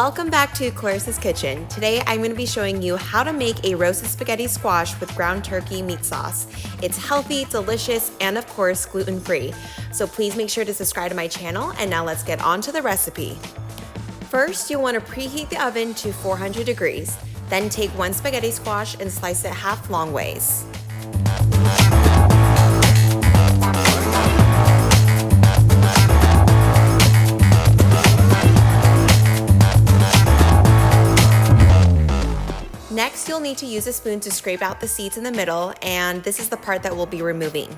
Welcome back to Clarissa's Kitchen. Today I'm going to be showing you how to make a roasted spaghetti squash with ground turkey meat sauce. It's healthy, delicious, and of course gluten-free. So please make sure to subscribe to my channel, and now let's get on to the recipe. First, you'll want to preheat the oven to 400 degrees. Then take one spaghetti squash and slice it half long ways. Next, you'll need to use a spoon to scrape out the seeds in the middle, and this is the part that we'll be removing.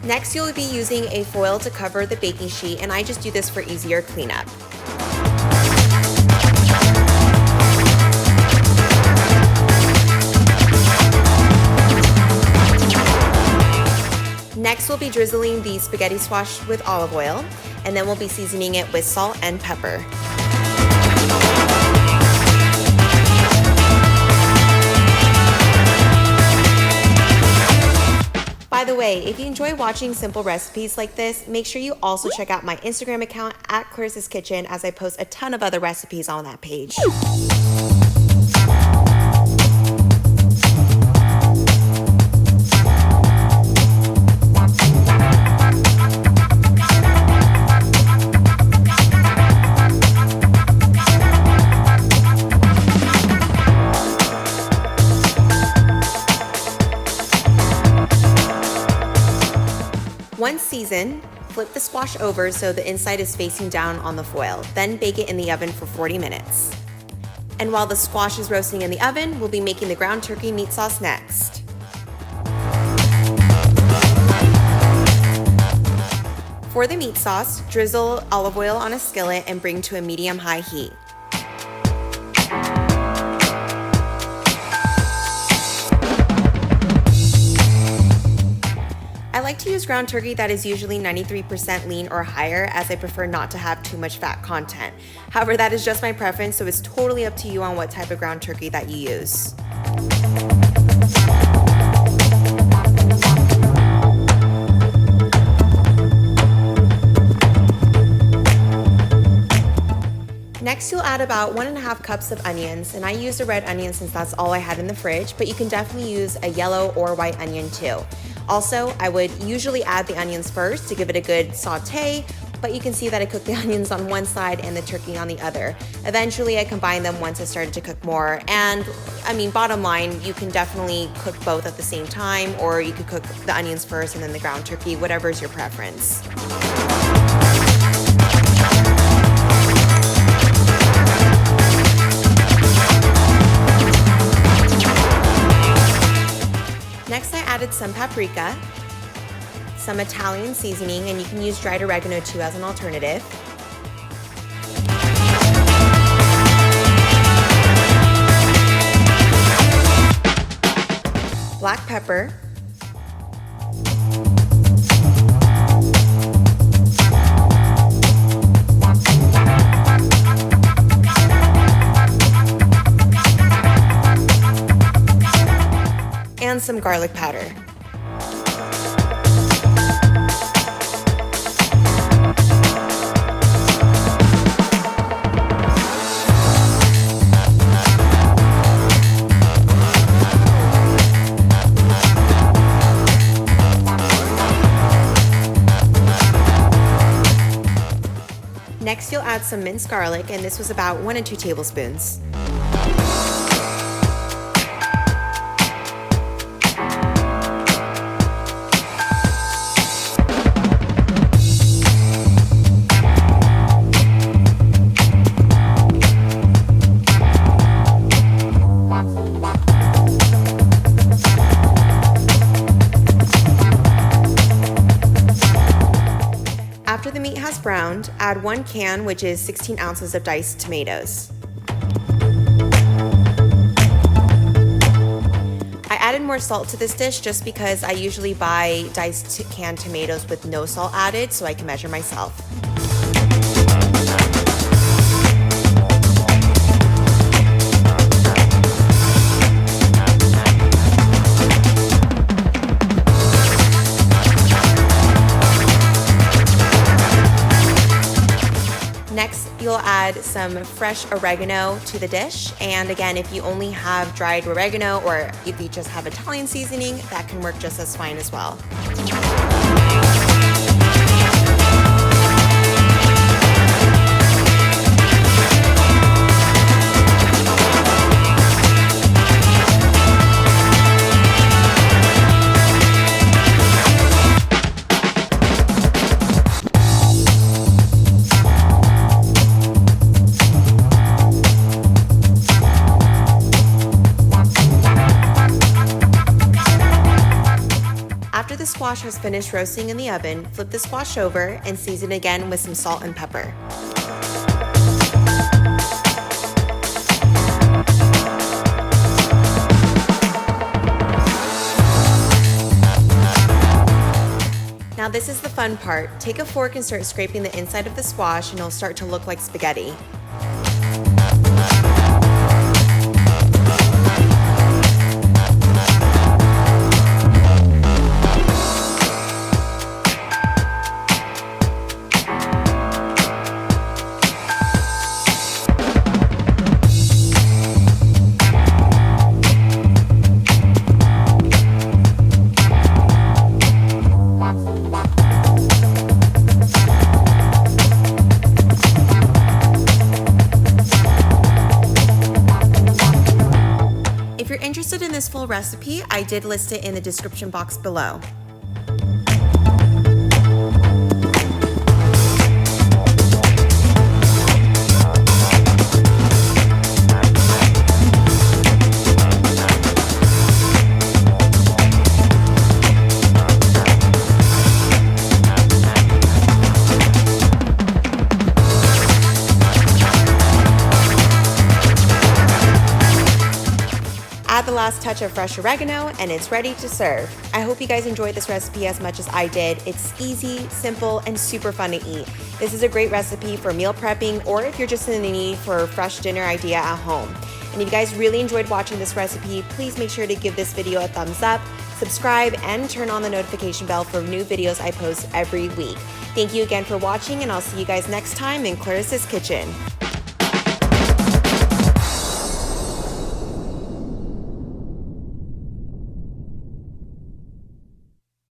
Next, you'll be using a foil to cover the baking sheet, and I just do this for easier cleanup. Next, we'll be drizzling the spaghetti squash with olive oil, and then we'll be seasoning it with salt and pepper. By the way, if you enjoy watching simple recipes like this, make sure you also check out my Instagram account at Clarissa's Kitchen, as I post a ton of other recipes on that page. Once seasoned, flip the squash over so the inside is facing down on the foil. Then bake it in the oven for 40 minutes. And while the squash is roasting in the oven, we'll be making the ground turkey meat sauce next. For the meat sauce, drizzle olive oil on a skillet and bring to a medium-high heat. I like to use ground turkey that is usually 93% lean or higher, as I prefer not to have too much fat content. However, that is just my preference, so it's totally up to you on what type of ground turkey that you use. Next, you'll add about 1.5 cups of onions, and I used a red onion since that's all I had in the fridge, but you can definitely use a yellow or white onion too. Also, I would usually add the onions first to give it a good saute, but you can see that I cooked the onions on one side and the turkey on the other. Eventually, I combined them once it started to cook more, and bottom line, you can definitely cook both at the same time, or you could cook the onions first and then the ground turkey, whatever is your preference. Next, I added some paprika, some Italian seasoning, and you can use dried oregano too as an alternative. Black pepper. And some garlic powder. Next, you'll add some minced garlic, and this was about 1 to 2 tablespoons. has browned, add 1 can, which is 16 ounces of diced tomatoes. I added more salt to this dish just because I usually buy diced canned tomatoes with no salt added, so I can measure myself. Next, you'll add some fresh oregano to the dish. And again, if you only have dried oregano or if you just have Italian seasoning, that can work just as fine as well. After the squash has finished roasting in the oven, flip the squash over and season again with some salt and pepper. Now this is the fun part. Take a fork and start scraping the inside of the squash and it'll start to look like spaghetti. If you're interested in this full recipe, I did list it in the description box below. Add the last touch of fresh oregano and it's ready to serve. I hope you guys enjoyed this recipe as much as I did. It's easy, simple, and super fun to eat. This is a great recipe for meal prepping or if you're just in the need for a fresh dinner idea at home. And if you guys really enjoyed watching this recipe, please make sure to give this video a thumbs up, subscribe, and turn on the notification bell for new videos I post every week. Thank you again for watching and I'll see you guys next time in Clarissa's Kitchen.